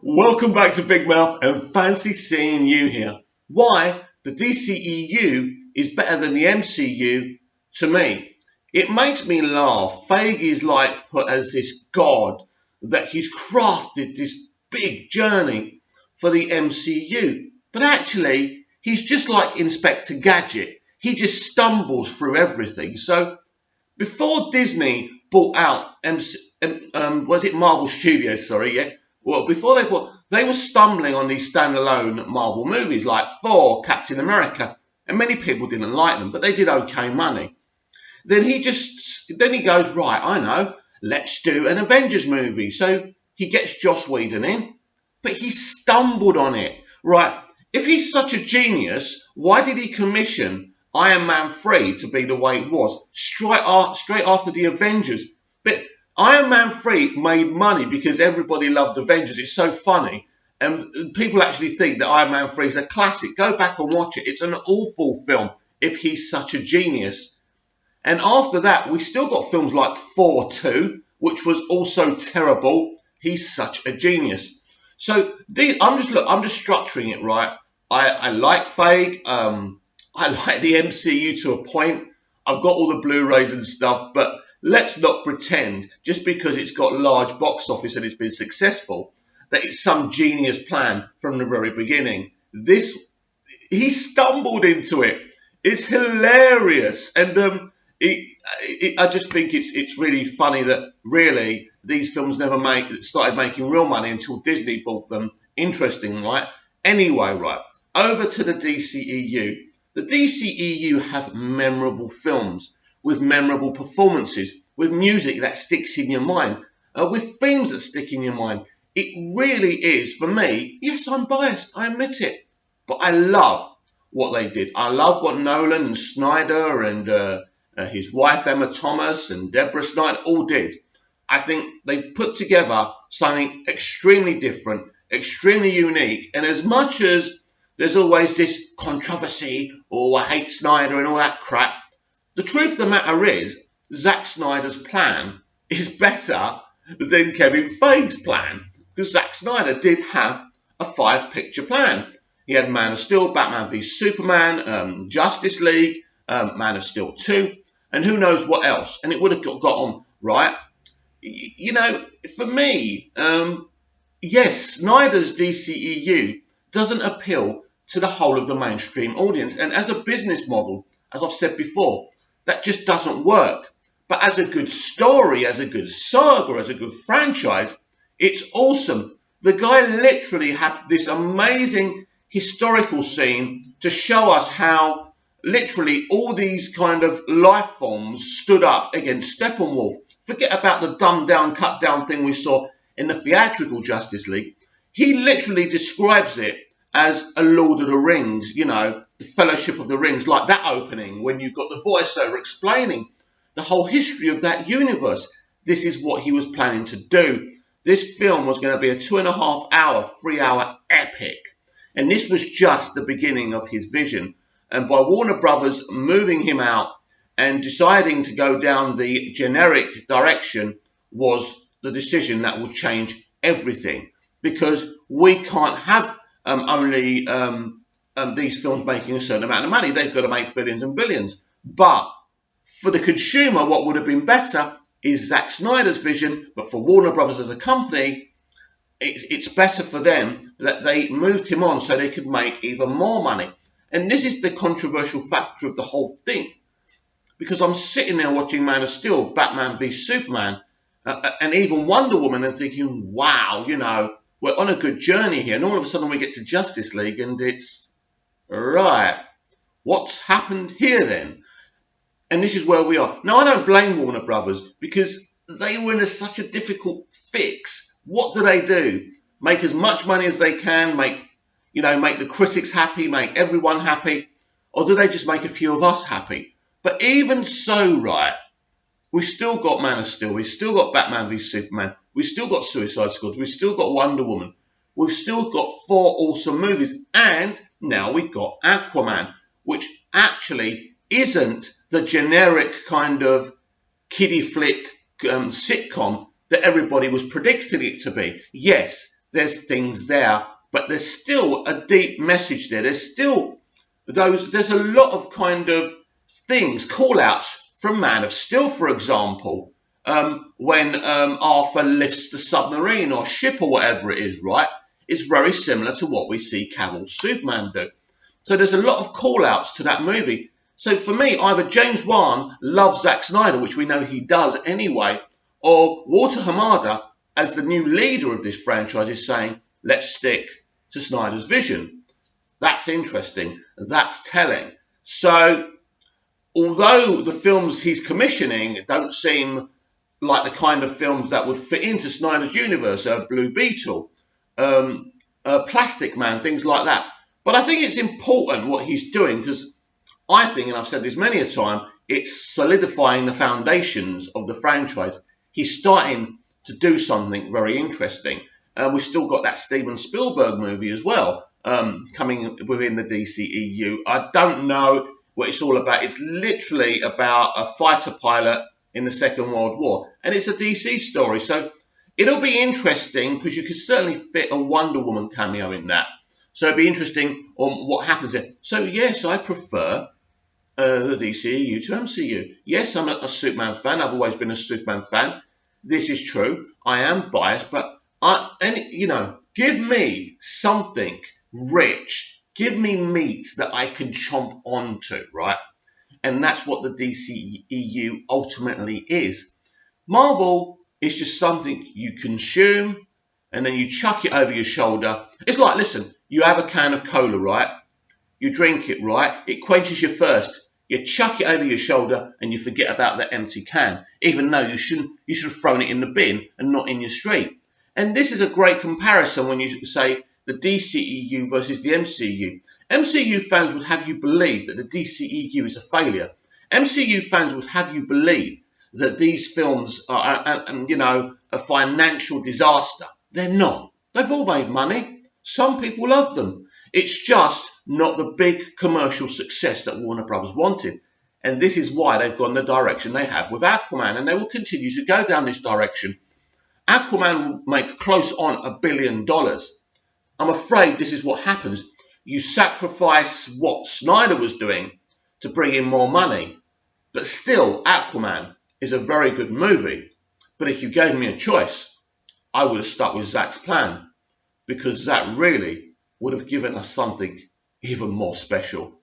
Welcome back to Big Mouth and fancy seeing you here. Why the DCEU is better than the MCU to me. It makes me laugh. Feige is like put as this god that he's crafted this big journey for the MCU. But actually, he's just like Inspector Gadget. He just stumbles through everything. So before Disney bought out was it Marvel Studios? Sorry, yeah. Well, before they were stumbling on these standalone Marvel movies like Thor, Captain America, and many people didn't like them, but they did okay money. Then he goes, right, I know, let's do an Avengers movie. So he gets Joss Whedon in, but he stumbled on it. Right, if he's such a genius, why did he commission Iron Man 3 to be the way it was straight after the Avengers? But Iron Man 3 made money because everybody loved Avengers. It's so funny. And people actually think that Iron Man 3 is a classic. Go back and watch it. It's an awful film if he's such a genius. And after that, we still got films like Thor 2, which was also terrible. He's such a genius. So I'm just structuring it right. I like Feige. I like the MCU to a point. I've got all the Blu-rays and stuff, but let's not pretend, just because it's got large box office and it's been successful, that it's some genius plan from the very beginning. He stumbled into it. It's hilarious. And I just think it's really funny that really these films never started making real money until Disney bought them. Interesting, right? Anyway, right, over to the DCEU. The DCEU have memorable films with memorable performances, with music that sticks in your mind, with themes that stick in your mind. It really is, for me, yes, I'm biased, I admit it, but I love what they did. I love what Nolan and Snyder and his wife Emma Thomas and Deborah Snyder all did. I think they put together something extremely different, extremely unique, and as much as there's always this controversy, oh, I hate Snyder and all that crap, the truth of the matter is, Zack Snyder's plan is better than Kevin Feige's plan, because Zack Snyder did have a 5-picture plan. He had Man of Steel, Batman v Superman, Justice League, Man of Steel 2, and who knows what else. And it would have got on, right? You know, for me, yes, Snyder's DCEU doesn't appeal to the whole of the mainstream audience. And as a business model, as I've said before, that just doesn't work. But as a good story, as a good saga, as a good franchise, it's awesome. The guy literally had this amazing historical scene to show us how literally all these kind of life forms stood up against Steppenwolf. Forget about the dumbed down, cut down thing we saw in the theatrical Justice League. He literally describes it as a Lord of the Rings, you know, the Fellowship of the Rings, like that opening when you've got the voiceover explaining the whole history of that universe. This is what he was planning to do. This film was going to be a 2.5 hour, 3-hour epic. And this was just the beginning of his vision. And by Warner Brothers moving him out and deciding to go down the generic direction was the decision that will change everything. Because we can't have only these films making a certain amount of money. They've got to make billions and billions. But for the consumer, what would have been better is Zack Snyder's vision. But for Warner Brothers as a company, it's better for them that they moved him on so they could make even more money. And this is the controversial factor of the whole thing. Because I'm sitting there watching Man of Steel, Batman v Superman, and even Wonder Woman and thinking, wow, you know, we're on a good journey here. And all of a sudden we get to Justice League and it's, right, what's happened here then? And this is where we are. Now, I don't blame Warner Brothers because they were in such a difficult fix. What do? Make as much money as they can, make the critics happy, make everyone happy? Or do they just make a few of us happy? But even so, right, we still got Man of Steel, we still got Batman v Superman, we still got Suicide Squad, we still got Wonder Woman, we've still got 4 awesome movies, and now we've got Aquaman, which actually isn't the generic kind of kiddie flick sitcom that everybody was predicting it to be. Yes, there's things there, but there's still a deep message there. There's a lot of kind of things, call outs from Man of Steel, for example, when Arthur lifts the submarine or ship or whatever it is, right? It's very similar to what we see Cavill's Superman do. So there's a lot of call outs to that movie. So for me, either James Wan loves Zack Snyder, which we know he does anyway, or Walter Hamada, as the new leader of this franchise, is saying, let's stick to Snyder's vision. That's interesting. That's telling. So although the films he's commissioning don't seem like the kind of films that would fit into Snyder's universe, Blue Beetle, Plastic Man, things like that. But I think it's important what he's doing, because I think, and I've said this many a time, it's solidifying the foundations of the franchise. He's starting to do something very interesting. We've still got that Steven Spielberg movie as well, coming within the DCEU. I don't know what it's all about. It's literally about a fighter pilot in the Second World War, and it's a DC story. So it'll be interesting, because you could certainly fit a Wonder Woman cameo in that. So it'd be interesting on what happens there. So yes, I prefer the DCEU to MCU. Yes, I'm a Superman fan. I've always been a Superman fan. This is true. I am biased, but give me something rich. Give me meat that I can chomp onto, right? And that's what the DCEU ultimately is. Marvel is just something you consume and then you chuck it over your shoulder. It's like, listen, you have a can of cola, right? You drink it, right? It quenches your thirst. You chuck it over your shoulder and you forget about the empty can, even though you should have thrown it in the bin and not in your street. And this is a great comparison when you say the DCEU versus the MCU. MCU fans would have you believe that the DCEU is a failure. MCU fans would have you believe that these films are, a financial disaster. They're not. They've all made money. Some people love them. It's just not the big commercial success that Warner Brothers wanted. And this is why they've gone the direction they have with Aquaman, and they will continue to go down this direction. Aquaman will make close on $1 billion. I'm afraid this is what happens. You sacrifice what Snyder was doing to bring in more money. But still, Aquaman is a very good movie. But if you gave me a choice, I would have stuck with Zack's plan, because Zack really would have given us something even more special.